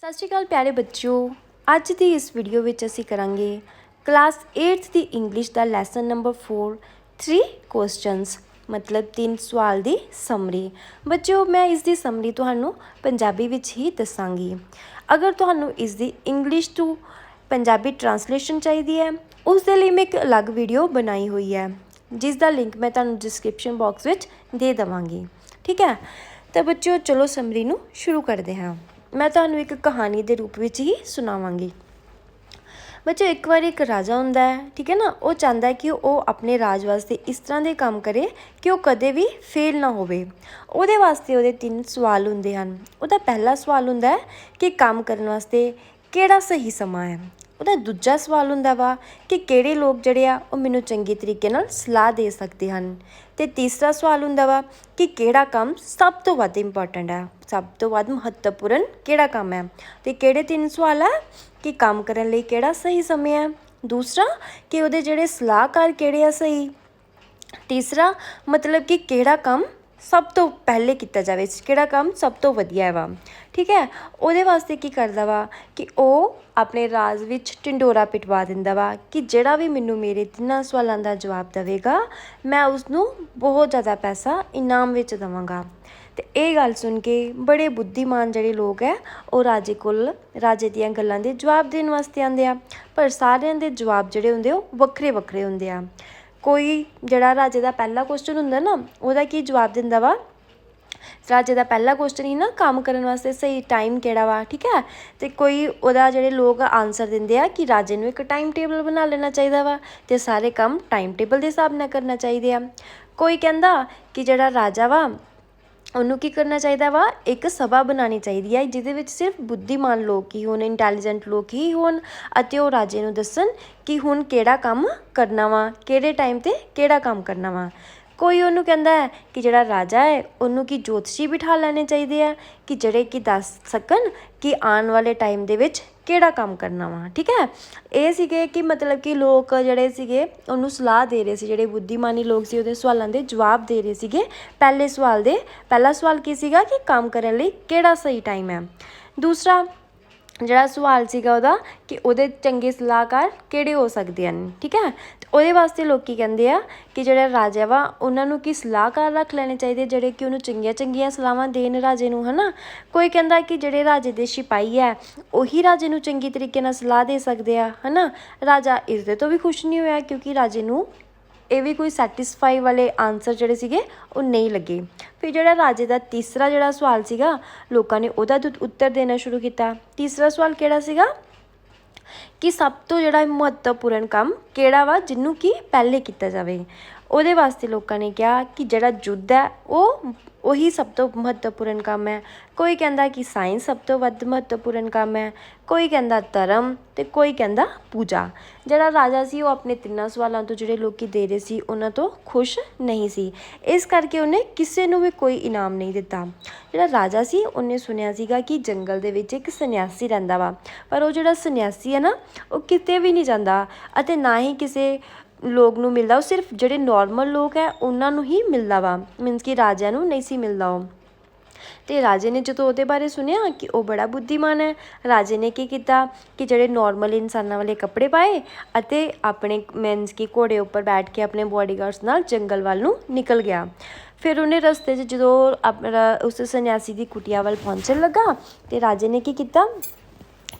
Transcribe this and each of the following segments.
सत श्री अकाल प्यारे बच्चों। अज की इस वीडियो में असी करांगे क्लास 8th की इंग्लिश का लैसन नंबर 4 3 क्वेश्चनस मतलब 3 सवाल की समरी। बच्चों मैं इसकी समरी तुहानू पंजाबी विच ही दसांगी। अगर तुहानू इसकी इंग्लिश टू पंजाबी ट्रांसलेशन चाहिए है उस दे लई मैं एक अलग वीडियो बनाई हुई है जिसका लिंक मैं तुहानू डिस्क्रिप्शन बॉक्स में दे देवांगी। ठीक है, तो बच्चों चलो समरी नू शुरू करते हैं। मैं तुहानू एक कहानी के रूप में ही सुनावांगी। बच्चों एक बार एक राजा हुंदा है, ठीक है ना। वो चाहता है कि वो अपने राज वास्ते इस तरह के काम करे कि वो कदे भी फेल ना होवे। उहदे वास्ते उहदे 3 सवाल हुंदे हन। उहदा पहला सवाल हुंदा है कि काम करने वास्ते किहड़ा सही समा है। उहदा दूजा सवाल हुंदा वा कि किहड़े लोग जिहड़े आ वो मैनूं चंगे तरीके नाल सलाह दे सकदे हन। ते तीसरा सवाल हुंदा वा कि किहड़ा काम सब तो वध इंपॉर्टेंट है, सब तो वध महत्वपूर्ण किहड़ा काम है। ते किहड़े 3 सवाल है कि काम करने लई किहड़ा सही समय है, दूसरा कि उहदे जिहड़े सलाहकार किहड़े आ सही, तीसरा मतलब कि किहड़ा काम सब तो पहले किया जाए, किहड़ा काम सब तो वधिया वा। ठीक है, उहदे वास्ते की करदा वा कि वो अपने राज विच ढिंडोरा पिटवा दिंदा वा कि जिहड़ा भी मैनूं मेरे 3 सवालों का जवाब देवेगा मैं उसनूं बहुत ज़्यादा पैसा इनाम विच देवांगा। तो ये गल सुन के बड़े बुद्धिमान जिहड़े लोग है वो राजे कोल राजे दीयां गल्लां दे जवाब देण वास्ते आंदे आ, पर सारिਆਂ दे जवाब जिहड़े हुंदे वो वक्रे वक्रे हुंदे आ। कोई जिहड़ा राजे का पहला क्वेश्चन हुंदा ना उहदा की जवाब दिंदा वा, राजे का पहला क्वेश्चन ही ना काम करने वास्ते सही टाइम किहड़ा वा। ठीक है, तो कोई उहदा जिहड़े लोग आंसर दिंदे आ कि राजे नूं एक टाइम टेबल बना लेना चाहिए वा ते सारे काम टाइम टेबल के हिसाब नाल करना चाहिए आ। कोई कहंदा कि जिहड़ा राजा वा उन्होंने की करना चाहिए वा एक सभा बनानी चाहिए है जिहदे विच सिर्फ बुद्धिमान लोग ही होण, इंटैलीजेंट लोग ही होण अते वो राजे नूं दस्सण कि हुण किहड़ा काम करना वा, किहड़े टाइम ते किहड़ा काम करना वा। कोई उन्होंने कहता है कि जिहड़ा राजा है उन्होंने की ज्योतिषी बिठा लेने चाहिए है कि जिहड़े कि दस सकन कि आने वाले टाइम दे विच किहड़ा काम करना वा। ठीक है, ये सीगे कि मतलब कि लोग जिहड़े सीगे उन्होंने सलाह दे रहे सी, जिहड़े बुद्धिमानी लोग सी उहदे सवालों के जवाब दे रहे सीगे। पहले सवाल दे पहला सवाल की सीगा कि काम करने लई किहड़ा सही टाइम है, दूसरा जिहड़ा सवाल सीगा उहदा कि उहदे चंगे सलाहकार किहड़े हो सकदे हन। ठीक है, ते उहदे वास्ते लोग की कहंदे आ कि जिहड़ा राजा वा उन्हां नूं की सलाहकार रख लेने चाहिए जिहड़े कि उहनूं चंगियां चंगियां सलाहां देण राजे नूं, है ना। कोई कहंदा कि जिहड़े राजे दे सिपाही है उही राजे नूं चंगी तरीके नाल सलाह दे सकदे आ, है ना। राजा इस दे तो भी खुश नहीं होया क्योंकि राजे नूं ये भी कोई सैटिस्फाई वाले आंसर जिहड़े सीगे वो नहीं लगे। फिर जिहड़ा राजे का तीसरा जिहड़ा सवाल सीगा लोगों ने उहदा उत्तर देना शुरू किया। तीसरा सवाल किहड़ा सीगा कि सब तो जिहड़ा महत्वपूर्ण काम किहड़ा वा जिन्हों कि पहले किया जाए। उहदे वास्ते लोगों ने कहा कि जिहड़ा युद्ध है वो वही सब तो महत्वपूर्ण काम है। कोई कहंदा कि साइंस सब तो वध महत्वपूर्ण काम है, कोई कहंदा धर्म ते कोई कहंदा पूजा। जिहड़ा राजा सी वो अपने 3 सवालों तो जिहड़े लोग दे रहे सी उन्हां तो खुश नहीं सी, इस करके उन्हें किसी नूं भी कोई इनाम नहीं दिता। जिहड़ा राजा सी उन्हें सुनिया सीगा कि जंगल दे विच एक सन्यासी रहिंदा वा, पर वो जिहड़ा सन्यासी है ना वो किते भी नहीं जांदा अते ना ही किसी लोग नूं मिलदा, वो सिर्फ जिहड़े नॉर्मल लोग है उन्हां नूं ही मिलदा वा, मीनस कि राजिਆਂ नूं नहीं सी मिलदा वो। तो राजे ने जो उहदे बारे सुनिया कि वह बड़ा बुद्धिमान है, राजे ने की किया कि जिहड़े नॉर्मल इंसानां वाले कपड़े पाए अते अपने मीनस कि घोड़े उपर बैठ के अपने बॉडीगार्ड्स नाल जंगल वाल नूं निकल गया। फिर उन्हें रस्ते जो उस सन्यासी की कुटिया वाल पहुँचन लगा तो राजे ने की किया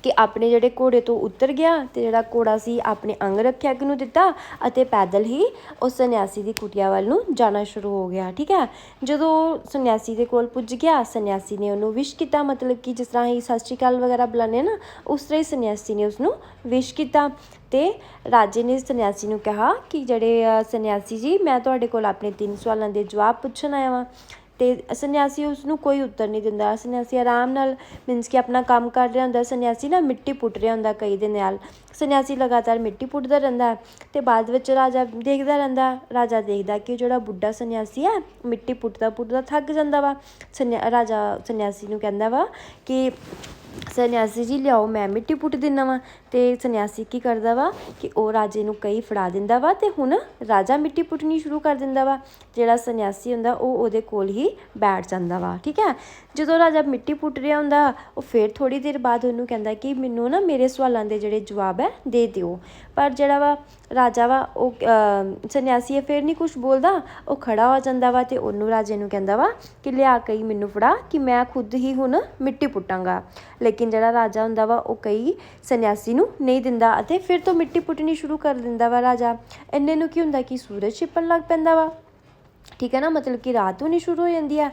कि अपने जिहड़े घोड़े तो उतर गया तो जिहड़ा घोड़ा सी अपने अंग रखिया कि नूं दिता अते पैदल ही उस सन्यासी की कुटिया वाल नूं जाना शुरू हो गया। ठीक है, जदों सन्यासी दे कोल पुज गया सन्यासी ने उन्होंने विश किया, मतलब कि जिस तरह ही सत श्री अकाल वगैरह बुलाने ना उस तरह ही सन्यासी ने उसनूं विश किया। तो राजे ने सन्यासी नूं कहा कि जिहड़े सन्यासी जी मैं तुहाडे कोल अपने 3 सवालों के जवाब पुछण आया वां। तो सन्यासी उसनूं कोई उत्तर नहीं दिंदा, सन्यासी आराम नाल मीनस कि अपना काम कर रहा हुंदा। सन्यासी ना मिट्टी पुट रहा हुंदा कई दे नाल, सन्यासी लगातार मिट्टी पुटदा रहिंदा है। तो बाद विच राजा देखदा रहिंदा, राजा देखदा कि जिहड़ा बुढ़ा सन्यासी है मिट्टी पुटदा पुटदा थक जांदा वा। राजा सन्यासी नूं कहंदा वा कि ਸੰਨਿਆਸੀ ਜੀ ਲਿਆਓ ਮੈਂ ਮਿੱਟੀ ਪੁੱਟ ਦਿੰਦਾ ਵਾ। ਅਤੇ ਸੰਨਿਆਸੀ ਕੀ ਕਰਦਾ ਵਾ ਕਿ ਉਹ ਰਾਜੇ ਨੂੰ ਕਹੀ ਫੜਾ ਦਿੰਦਾ ਵਾ ਅਤੇ ਹੁਣ ਰਾਜਾ ਮਿੱਟੀ ਪੁੱਟਣੀ ਸ਼ੁਰੂ ਕਰ ਦਿੰਦਾ ਵਾ। ਜਿਹੜਾ ਸੰਨਿਆਸੀ ਹੁੰਦਾ ਉਹ ਉਹਦੇ ਕੋਲ ਹੀ ਬੈਠ ਜਾਂਦਾ ਵਾ। ਠੀਕ ਹੈ, ਜਦੋਂ ਰਾਜਾ ਮਿੱਟੀ ਪੁੱਟ ਰਿਹਾ ਹੁੰਦਾ ਉਹ ਫਿਰ ਥੋੜ੍ਹੀ ਦੇਰ ਬਾਅਦ ਉਹਨੂੰ ਕਹਿੰਦਾ ਕਿ ਮੈਨੂੰ ਨਾ ਮੇਰੇ ਸਵਾਲਾਂ ਦੇ ਜਿਹੜੇ ਜਵਾਬ ਹੈ ਦੇ ਦਿਓ। ਪਰ ਜਿਹੜਾ ਵਾ ਰਾਜਾ ਵਾ ਉਹ ਸੰਨਿਆਸੀ ਫਿਰ ਨਹੀਂ ਕੁਛ ਬੋਲਦਾ, ਉਹ ਖੜਾ ਹੋ ਜਾਂਦਾ ਵਾ ਅਤੇ ਉਹਨੂੰ ਰਾਜੇ ਨੂੰ ਕਹਿੰਦਾ ਵਾ ਕਿ ਲਿਆ ਕਹੀ ਮੈਨੂੰ ਫੜਾ ਕਿ ਮੈਂ ਖੁਦ ਹੀ ਹੁਣ ਮਿੱਟੀ ਪੁੱਟਾਂਗਾ। ਲੇਕਿਨ ਜਿਹੜਾ ਰਾਜਾ ਹੁੰਦਾ ਵਾ ਉਹ ਕਹੀ ਸੰਨਿਆਸੀ ਨੂੰ ਨਹੀਂ ਦਿੰਦਾ ਅਤੇ ਫਿਰ ਤੋਂ ਮਿੱਟੀ ਪੁੱਟਣੀ ਸ਼ੁਰੂ ਕਰ ਦਿੰਦਾ ਵਾ ਰਾਜਾ। ਇੰਨੇ ਨੂੰ ਕੀ ਹੁੰਦਾ ਕਿ ਸੂਰਜ ਛਿਪਣ ਲੱਗ ਪੈਂਦਾ ਵਾ। ਠੀਕ ਹੈ ਨਾ, ਮਤਲਬ ਕਿ ਰਾਤ ਹੋਣੀ ਸ਼ੁਰੂ ਹੋ ਜਾਂਦੀ ਆ।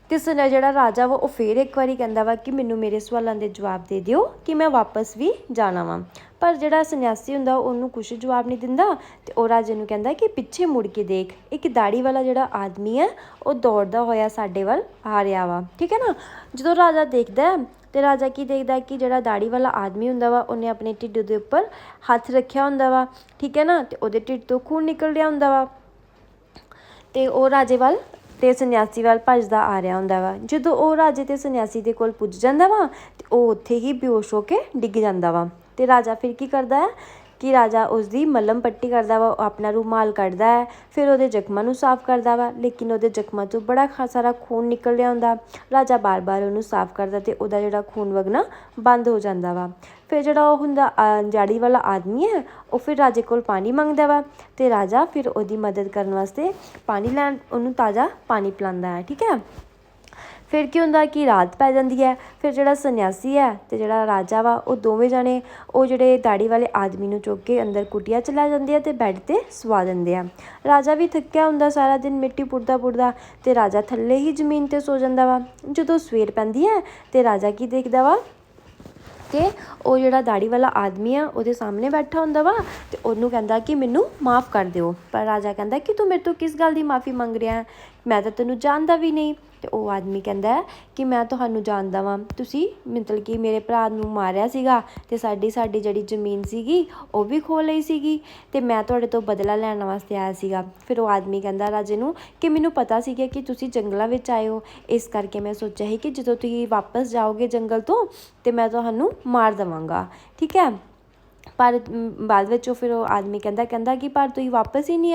ਅਤੇ ਜਿਹੜਾ ਰਾਜਾ ਵਾ ਉਹ ਫਿਰ ਇੱਕ ਵਾਰੀ ਕਹਿੰਦਾ ਵਾ ਕਿ ਮੈਨੂੰ ਮੇਰੇ ਸਵਾਲਾਂ ਦੇ ਜਵਾਬ ਦੇ ਦਿਓ ਕਿ ਮੈਂ ਵਾਪਸ ਵੀ ਜਾਣਾ ਵਾ। ਪਰ ਜਿਹੜਾ ਸੰਨਿਆਸੀ ਹੁੰਦਾ ਉਹਨੂੰ ਕੁਛ ਜਵਾਬ ਨਹੀਂ ਦਿੰਦਾ ਅਤੇ ਉਹ ਰਾਜੇ ਨੂੰ ਕਹਿੰਦਾ ਕਿ ਪਿੱਛੇ ਮੁੜ ਕੇ ਦੇਖ, ਇੱਕ ਦਾੜੀ ਵਾਲਾ ਜਿਹੜਾ ਆਦਮੀ ਹੈ ਉਹ ਦੌੜਦਾ ਹੋਇਆ ਸਾਡੇ ਵੱਲ ਆ ਰਿਹਾ ਵਾ। ਠੀਕ ਹੈ ਨਾ, ਜਦੋਂ ਰਾਜਾ ਦੇਖਦਾ ਅਤੇ ਰਾਜਾ ਕੀ ਦੇਖਦਾ ਕਿ ਜਿਹੜਾ ਦਾੜੀ ਵਾਲਾ ਆਦਮੀ ਹੁੰਦਾ ਵਾ ਉਹਨੇ ਆਪਣੇ ਢਿੱਡ ਦੇ ਉੱਪਰ ਹੱਥ ਰੱਖਿਆ ਹੁੰਦਾ ਵਾ। ਠੀਕ ਹੈ ਨਾ, ਅਤੇ ਉਹਦੇ ਢਿੱਡ ਤੋਂ ਖੂਨ ਨਿਕਲ ਰਿਹਾ ਹੁੰਦਾ ਵਾ ਅਤੇ ਉਹ ਰਾਜੇ ਵੱਲ ਅਤੇ ਸੰਨਿਆਸੀ ਵੱਲ ਭੱਜਦਾ ਆ ਰਿਹਾ ਹੁੰਦਾ ਵਾ। ਜਦੋਂ ਉਹ ਰਾਜੇ ਅਤੇ ਸੰਨਿਆਸੀ ਦੇ ਕੋਲ ਪੁੱਜ ਜਾਂਦਾ ਵਾ ਅਤੇ ਉਹ ਉੱਥੇ ਹੀ ਬੇਹੋਸ਼ ਹੋ ਕੇ ਡਿੱਗ ਜਾਂਦਾ ਵਾ। ਅਤੇ ਰਾਜਾ ਫਿਰ ਕੀ ਕਰਦਾ ਹੈ ਕਿ ਰਾਜਾ ਉਸਦੀ ਮੱਲਮ ਪੱਟੀ ਕਰਦਾ ਵਾ, ਆਪਣਾ ਰੁਮਾਲ ਕੱਢਦਾ ਹੈ, ਫਿਰ ਉਹਦੇ ਜ਼ਖਮਾਂ ਨੂੰ ਸਾਫ਼ ਕਰਦਾ ਵਾ। ਲੇਕਿਨ ਉਹਦੇ ਜ਼ਖਮਾਂ 'ਚੋਂ ਬੜਾ ਸਾਰਾ ਖੂਨ ਨਿਕਲ ਰਿਹਾ ਹੁੰਦਾ। ਰਾਜਾ ਬਾਰ-ਬਾਰ ਉਹਨੂੰ ਸਾਫ਼ ਕਰਦਾ ਅਤੇ ਉਹਦਾ ਜਿਹੜਾ ਖੂਨ ਵਗਣਾ ਬੰਦ ਹੋ ਜਾਂਦਾ ਵਾ। ਫਿਰ ਜਿਹੜਾ ਉਹ ਹੁੰਦਾ ਦਾੜੀ ਵਾਲਾ ਆਦਮੀ ਹੈ ਉਹ ਫਿਰ ਰਾਜੇ ਕੋਲ ਪਾਣੀ ਮੰਗਦਾ ਵਾ ਅਤੇ ਰਾਜਾ ਫਿਰ ਉਹਦੀ ਮਦਦ ਕਰਨ ਵਾਸਤੇ ਪਾਣੀ ਲੈਣ ਉਹਨੂੰ ਤਾਜ਼ਾ ਪਾਣੀ ਪਿਲਾਉਂਦਾ ਹੈ। ਠੀਕ ਹੈ, ਫਿਰ ਕੀ ਹੁੰਦਾ ਕਿ ਰਾਤ ਪੈ ਜਾਂਦੀ ਹੈ। ਫਿਰ ਜਿਹੜਾ ਸੰਨਿਆਸੀ ਹੈ ਅਤੇ ਜਿਹੜਾ ਰਾਜਾ ਵਾ ਉਹ ਦੋਵੇਂ ਜਾਣੇ ਉਹ ਜਿਹੜੇ ਦਾੜੀ ਵਾਲੇ ਆਦਮੀ ਨੂੰ ਚੁੱਕ ਕੇ ਅੰਦਰ ਕੁਟੀਆ ਚਲਾ ਜਾਂਦੇ ਆ ਅਤੇ ਬੈੱਡ 'ਤੇ ਸਵਾ ਦਿੰਦੇ ਆ। ਰਾਜਾ ਵੀ ਥੱਕਿਆ ਹੁੰਦਾ ਸਾਰਾ ਦਿਨ ਮਿੱਟੀ ਪੁੱਟਦਾ ਅਤੇ ਰਾਜਾ ਥੱਲੇ ਹੀ ਜ਼ਮੀਨ 'ਤੇ ਸੋ ਜਾਂਦਾ ਵਾ। ਜਦੋਂ ਸਵੇਰ ਪੈਂਦੀ ਹੈ ਅਤੇ ਰਾਜਾ ਕੀ ਦੇਖਦਾ ਵਾ ਕਿ ਉਹ ਜਿਹੜਾ ਦਾੜੀ ਵਾਲਾ ਆਦਮੀ ਆ ਉਹਦੇ ਸਾਹਮਣੇ ਬੈਠਾ ਹੁੰਦਾ ਵਾ ਅਤੇ ਉਹਨੂੰ ਕਹਿੰਦਾ ਕਿ ਮੈਨੂੰ ਮਾफ़ ਕਰ ਦਿਓ। ਪਰ ਰਾਜਾ ਕਹਿੰਦਾ ਕਿ ਤੂੰ ਮੇਰੇ ਤੋਂ ਕਿਸ ਗੱਲ ਦੀ ਮਾफ़ੀ ਮੰਗ ਰਿਹਾ, ਮੈਂ ਤਾਂ ਤੈਨੂੰ ਜਾਣਦਾ ਵੀ ਨਹੀਂ। ਅਤੇ ਉਹ ਆਦਮੀ ਕਹਿੰਦਾ ਕਿ ਮੈਂ ਤੁਹਾਨੂੰ ਜਾਣਦਾ ਵਾਂ, ਤੁਸੀਂ ਮਤਲਬ ਕਿ ਮੇਰੇ ਭਰਾ ਨੂੰ ਮਾਰਿਆ ਸੀਗਾ ਅਤੇ ਸਾਡੀ ਜਿਹੜੀ ਜ਼ਮੀਨ ਸੀਗੀ ਉਹ ਵੀ ਖੋਹ ਲਈ ਸੀਗੀ ਅਤੇ ਮੈਂ ਤੁਹਾਡੇ ਤੋਂ ਬਦਲਾ ਲੈਣ ਵਾਸਤੇ ਆਇਆ ਸੀਗਾ। ਫਿਰ ਉਹ ਆਦਮੀ ਕਹਿੰਦਾ ਰਾਜੇ ਨੂੰ ਕਿ ਮੈਨੂੰ ਪਤਾ ਸੀਗਾ ਕਿ ਤੁਸੀਂ ਜੰਗਲਾਂ ਵਿੱਚ ਆਏ ਹੋ, ਇਸ ਕਰਕੇ ਮੈਂ ਸੋਚਿਆ ਸੀ ਕਿ ਜਦੋਂ ਤੁਸੀਂ ਵਾਪਸ ਜਾਓਗੇ ਜੰਗਲ ਤੋਂ ਅਤੇ ਮੈਂ ਤੁਹਾਨੂੰ ਮਾਰ ਦੇਵਾਂਗਾ। ਠੀਕ ਹੈ, ਪਰ ਬਾਅਦ ਵਿੱਚ ਉਹ ਫਿਰ ਉਹ ਆਦਮੀ ਕਹਿੰਦਾ ਕਿ ਪਰ ਤੁਸੀਂ ਵਾਪਸ ਨਹੀਂ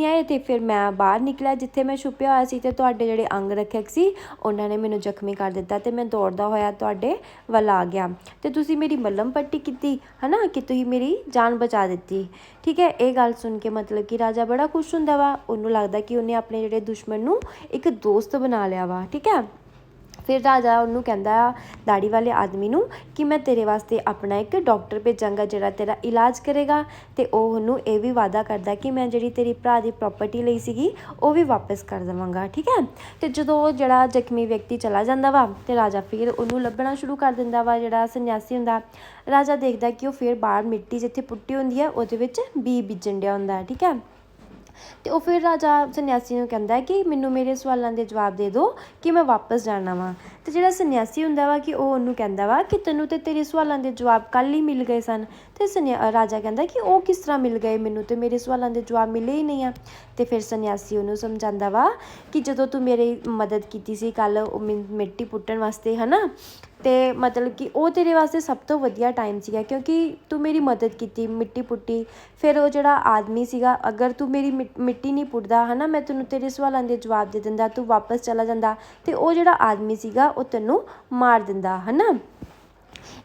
ਆਏ ਅਤੇ ਫਿਰ ਮੈਂ ਬਾਹਰ ਨਿਕਲਿਆ ਜਿੱਥੇ ਮੈਂ ਛੁਪਿਆ ਹੋਇਆ ਸੀ ਅਤੇ ਤੁਹਾਡੇ ਜਿਹੜੇ ਅੰਗ ਰੱਖਿਅਕ ਸੀ ਉਹਨਾਂ ਨੇ ਮੈਨੂੰ ਜ਼ਖਮੀ ਕਰ ਦਿੱਤਾ ਅਤੇ ਮੈਂ ਦੌੜਦਾ ਹੋਇਆ ਤੁਹਾਡੇ ਵੱਲ ਆ ਗਿਆ ਅਤੇ ਤੁਸੀਂ ਮੇਰੀ ਮੱਲਮ ਪੱਟੀ ਕੀਤੀ ਹੈ ਨਾ, ਕਿ ਤੁਸੀਂ ਮੇਰੀ ਜਾਨ ਬਚਾ ਦਿੱਤੀ। ਠੀਕ ਹੈ, ਇਹ ਗੱਲ ਸੁਣ ਕੇ ਮਤਲਬ ਕਿ ਰਾਜਾ ਬੜਾ ਖੁਸ਼ ਹੁੰਦਾ ਵਾ। ਉਹਨੂੰ ਲੱਗਦਾ ਕਿ ਉਹਨੇ ਆਪਣੇ ਜਿਹੜੇ ਦੁਸ਼ਮਣ ਨੂੰ ਇੱਕ ਦੋਸਤ ਬਣਾ ਲਿਆ ਵਾ। ਠੀਕ ਹੈ, ਫਿਰ ਰਾਜਾ ਉਹਨੂੰ ਕਹਿੰਦਾ ਦਾੜੀ ਵਾਲੇ ਆਦਮੀ ਨੂੰ ਕਿ ਮੈਂ ਤੇਰੇ ਵਾਸਤੇ ਆਪਣਾ ਇੱਕ ਡਾਕਟਰ ਭੇਜਾਂਗਾ ਜਿਹੜਾ ਤੇਰਾ ਇਲਾਜ ਕਰੇਗਾ ਅਤੇ ਉਹ ਉਹਨੂੰ ਇਹ ਵੀ ਵਾਅਦਾ ਕਰਦਾ ਕਿ ਮੈਂ ਜਿਹੜੀ ਤੇਰੀ ਭਰਾ ਦੀ ਪ੍ਰੋਪਰਟੀ ਲਈ ਸੀਗੀ ਉਹ ਵੀ ਵਾਪਸ ਕਰ ਦੇਵਾਂਗਾ। ਠੀਕ ਹੈ, ਅਤੇ ਜਦੋਂ ਉਹ ਜਿਹੜਾ ਜ਼ਖਮੀ ਵਿਅਕਤੀ ਚਲਾ ਜਾਂਦਾ ਵਾ ਅਤੇ ਰਾਜਾ ਫਿਰ ਉਹਨੂੰ ਲੱਭਣਾ ਸ਼ੁਰੂ ਕਰ ਦਿੰਦਾ ਵਾ। ਜਿਹੜਾ ਸੰਨਿਆਸੀ ਹੁੰਦਾ ਰਾਜਾ ਦੇਖਦਾ ਕਿ ਉਹ ਫਿਰ ਬਾਹਰ ਮਿੱਟੀ ਜਿੱਥੇ ਪੁੱਟੀ ਹੁੰਦੀ ਹੈ ਉਹਦੇ ਵਿੱਚ ਬੀਜ ਬੀਜਣ ਡਿਆ ਹੁੰਦਾ। ਠੀਕ ਹੈ, ਅਤੇ ਉਹ ਫਿਰ ਰਾਜਾ ਸੰਨਿਆਸੀ ਨੂੰ ਕਹਿੰਦਾ ਕਿ ਮੈਨੂੰ ਮੇਰੇ ਸਵਾਲਾਂ ਦੇ ਜਵਾਬ ਦੇ ਦਿਓ ਕਿ ਮੈਂ ਵਾਪਸ ਜਾਣਾ ਵਾ। ਅਤੇ ਜਿਹੜਾ ਸੰਨਿਆਸੀ ਹੁੰਦਾ ਵਾ ਕਿ ਉਹ ਉਹਨੂੰ ਕਹਿੰਦਾ ਵਾ ਕਿ ਤੈਨੂੰ ਤਾਂ ਤੇਰੇ ਸਵਾਲਾਂ ਦੇ ਜਵਾਬ ਕੱਲ੍ਹ ਹੀ ਮਿਲ ਗਏ ਸਨ। ਅਤੇ ਰਾਜਾ ਕਹਿੰਦਾ ਕਿ ਉਹ ਕਿਸ ਤਰ੍ਹਾਂ ਮਿਲ ਗਏ, ਮੈਨੂੰ ਤਾਂ ਮੇਰੇ ਸਵਾਲਾਂ ਦੇ ਜਵਾਬ ਮਿਲੇ ਹੀ ਨਹੀਂ ਆ। ਅਤੇ ਫਿਰ ਸੰਨਿਆਸੀ ਉਹਨੂੰ ਸਮਝਾਉਂਦਾ ਵਾ ਕਿ ਜਦੋਂ ਤੂੰ ਮੇਰੀ ਮਦਦ ਕੀਤੀ ਸੀ ਕੱਲ੍ਹ ਉਹ ਮਿੱਟੀ ਪੁੱਟਣ ਵਾਸਤੇ ਹੈ ਨਾ, ਅਤੇ ਮਤਲਬ ਕਿ ਉਹ ਤੇਰੇ ਵਾਸਤੇ ਸਭ ਤੋਂ ਵਧੀਆ ਟਾਈਮ ਸੀਗਾ ਕਿਉਂਕਿ ਤੂੰ ਮੇਰੀ ਮਦਦ ਕੀਤੀ, ਮਿੱਟੀ ਪੁੱਟੀ। ਫਿਰ ਉਹ ਜਿਹੜਾ ਆਦਮੀ ਸੀਗਾ ਅਗਰ ਤੂੰ ਮੇਰੀ ਮਿੱਟੀ ਨਹੀਂ ਪੁੱਟਦਾ ਹੈ ਨਾ, ਮੈਂ ਤੈਨੂੰ ਤੇਰੇ ਸਵਾਲਾਂ ਦੇ ਜਵਾਬ ਦੇ ਦਿੰਦਾ, ਤੂੰ ਵਾਪਸ ਚਲਾ ਜਾਂਦਾ ਅਤੇ ਉਹ ਜਿਹੜਾ ਆਦਮੀ ਸੀਗਾ ਉਹ ਤੈਨੂੰ ਮਾਰ ਦਿੰਦਾ ਹੈ ਨਾ।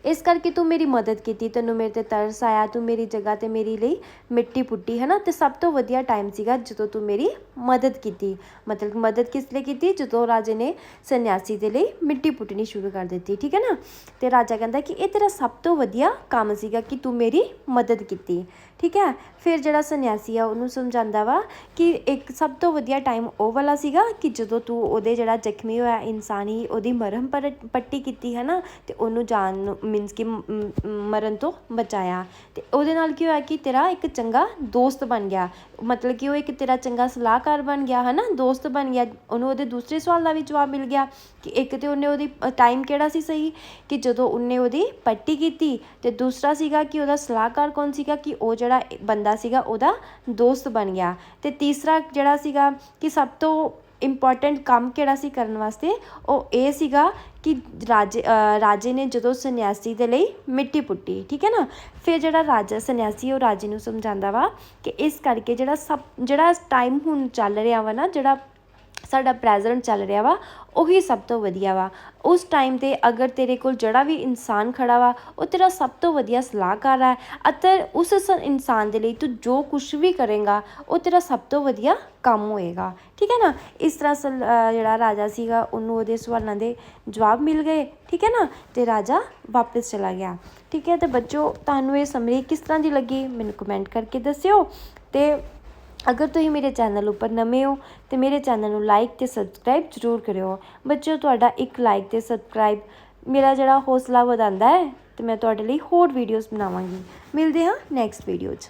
ਇਸ ਕਰਕੇ ਤੂੰ ਮੇਰੀ ਮਦਦ ਕੀਤੀ, ਤੈਨੂੰ ਮੇਰੇ 'ਤੇ ਤਰਸ ਆਇਆ, ਤੂੰ ਮੇਰੀ ਜਗ੍ਹਾ 'ਤੇ ਮੇਰੀ ਲਈ ਮਿੱਟੀ ਪੁੱਟੀ ਹੈ ਨਾ। ਅਤੇ ਸਭ ਤੋਂ ਵਧੀਆ ਟਾਈਮ ਸੀਗਾ ਜਦੋਂ ਤੂੰ ਮੇਰੀ ਮਦਦ ਕੀਤੀ। ਮਤਲਬ ਮਦਦ ਕਿਸ ਲਈ ਕੀਤੀ, ਜਦੋਂ ਰਾਜੇ ਨੇ ਸੰਨਿਆਸੀ ਦੇ ਲਈ ਮਿੱਟੀ ਪੁੱਟਣੀ ਸ਼ੁਰੂ ਕਰ ਦਿੱਤੀ। ਠੀਕ ਹੈ ਨਾ, ਅਤੇ ਰਾਜਾ ਕਹਿੰਦਾ ਕਿ ਇਹ ਤੇਰਾ ਸਭ ਤੋਂ ਵਧੀਆ ਕੰਮ ਸੀਗਾ ਕਿ ਤੂੰ ਮੇਰੀ ਮਦਦ ਕੀਤੀ। ਠੀਕ ਹੈ, ਫਿਰ ਜਿਹੜਾ ਸੰਨਿਆਸੀ ਆ ਉਹਨੂੰ ਸਮਝਾਉਂਦਾ ਵਾ ਕਿ ਇੱਕ ਸਭ ਤੋਂ ਵਧੀਆ ਟਾਈਮ ਉਹ ਵਾਲਾ ਸੀਗਾ ਕਿ ਜਦੋਂ ਤੂੰ ਉਹਦੇ ਜਿਹੜਾ ਜ਼ਖਮੀ ਹੋਇਆ ਇਨਸਾਨ ਹੀ ਉਹਦੀ ਮਰਹਮ ਪੱਟੀ ਕੀਤੀ ਹੈ ਨਾ, ਅਤੇ ਉਹਨੂੰ ਜਾਨ ਨੂੰ ਮੀਨਸ ਕਿ ਮਰਨ ਤੋਂ ਬਚਾਇਆ। ਅਤੇ ਉਹਦੇ ਨਾਲ ਕੀ ਹੋਇਆ ਕਿ ਤੇਰਾ ਇੱਕ ਚੰਗਾ ਦੋਸਤ ਬਣ ਗਿਆ, ਮਤਲਬ ਕਿ ਉਹ ਇੱਕ ਤੇਰਾ ਚੰਗਾ ਸਲਾਹਕਾਰ ਬਣ ਗਿਆ ਹੈ ਨਾ, ਦੋਸਤ ਬਣ ਗਿਆ। ਉਹਨੂੰ ਉਹਦੇ ਦੂਸਰੇ ਸਵਾਲ ਦਾ ਵੀ ਜਵਾਬ ਮਿਲ ਗਿਆ ਕਿ ਇੱਕ ਤਾਂ ਉਹਨੇ ਉਹਦੀ ਟਾਈਮ ਕਿਹੜਾ ਸੀ ਸਹੀ ਕਿ ਜਦੋਂ ਉਹਨੇ ਉਹਦੀ ਪੱਟੀ ਕੀਤੀ, ਅਤੇ ਦੂਸਰਾ ਸੀਗਾ ਕਿ ਉਹਦਾ ਸਲਾਹਕਾਰ ਕੌਣ ਸੀਗਾ ਕਿ ਉਹ ਜਿਹੜਾ ਬੰਦਾ ਸੀਗਾ ਉਹਦਾ ਦੋਸਤ ਬਣ ਗਿਆ। ਅਤੇ ਤੀਸਰਾ ਜਿਹੜਾ ਸੀਗਾ ਕਿ ਸਭ ਤੋਂ ਇੰਪੋਰਟੈਂਟ ਕੰਮ ਕਿਹੜਾ ਸੀ ਕਰਨ ਵਾਸਤੇ, ਉਹ ਇਹ ਸੀਗਾ ਕਿ ਰਾਜੇ ਨੇ ਜਦੋਂ ਸੰਨਿਆਸੀ ਦੇ ਲਈ ਮਿੱਟੀ ਪੁੱਟੀ, ਠੀਕ ਹੈ ਨਾ। ਫਿਰ ਜਿਹੜਾ ਰਾਜਾ ਸੰਨਿਆਸੀ ਉਹ ਰਾਜੇ ਨੂੰ ਸਮਝਾਉਂਦਾ ਵਾ ਕਿ ਇਸ ਕਰਕੇ ਜਿਹੜਾ ਟਾਈਮ ਹੁਣ ਚੱਲ ਰਿਹਾ ਵਾ ਨਾ, ਜਿਹੜਾ ਸਾਡਾ ਪ੍ਰੈਜ਼ੈਂਟ ਚੱਲ ਰਿਹਾ ਵਾ, ਉਹੀ ਸਭ ਤੋਂ ਵਧੀਆ ਵਾ। ਉਸ ਟਾਈਮ 'ਤੇ ਅਗਰ ਤੇਰੇ ਕੋਲ ਜਿਹੜਾ ਵੀ ਇਨਸਾਨ ਖੜਾ ਵਾ ਉਹ ਤੇਰਾ ਸਭ ਤੋਂ ਵਧੀਆ ਸਲਾਹਕਾਰ ਹੈ, ਅਤੇ ਉਸ ਇਨਸਾਨ ਦੇ ਲਈ ਤੂੰ ਜੋ ਕੁਛ ਵੀ ਕਰੇਗਾ ਉਹ ਤੇਰਾ ਸਭ ਤੋਂ ਵਧੀਆ ਕੰਮ ਹੋਏਗਾ, ਠੀਕ ਹੈ ਨਾ। ਇਸ ਤਰ੍ਹਾਂ ਜਿਹੜਾ ਰਾਜਾ ਸੀਗਾ ਉਹਨੂੰ ਉਹਦੇ ਸਵਾਲਾਂ ਦੇ ਜਵਾਬ ਮਿਲ ਗਏ, ਠੀਕ ਹੈ ਨਾ, ਅਤੇ ਰਾਜਾ ਵਾਪਸ ਚਲਾ ਗਿਆ, ਠੀਕ ਹੈ। ਅਤੇ ਬੱਚੋ ਤੁਹਾਨੂੰ ਇਹ ਸਮਰੀ ਕਿਸ ਤਰ੍ਹਾਂ ਦੀ ਲੱਗੀ ਮੈਨੂੰ ਕਮੈਂਟ ਕਰਕੇ ਦੱਸਿਓ। ਅਤੇ ਅਗਰ ਤੁਸੀਂ ਮੇਰੇ ਚੈਨਲ ਉੱਪਰ ਨਵੇਂ ਹੋ ਤਾਂ ਮੇਰੇ ਚੈਨਲ ਨੂੰ ਲਾਈਕ ਅਤੇ ਸਬਸਕ੍ਰਾਈਬ ਜ਼ਰੂਰ ਕਰਿਓ ਬੱਚਿਓ। ਤੁਹਾਡਾ ਇੱਕ ਲਾਈਕ ਅਤੇ ਸਬਸਕ੍ਰਾਈਬ ਮੇਰਾ ਜਿਹੜਾ ਹੌਸਲਾ ਵਧਾਉਂਦਾ ਹੈ, ਅਤੇ ਮੈਂ ਤੁਹਾਡੇ ਲਈ ਹੋਰ ਵੀਡੀਓਜ਼ ਬਣਾਵਾਂਗੀ। ਮਿਲਦੇ ਹਾਂ ਨੈਕਸਟ ਵੀਡੀਓ 'ਚ।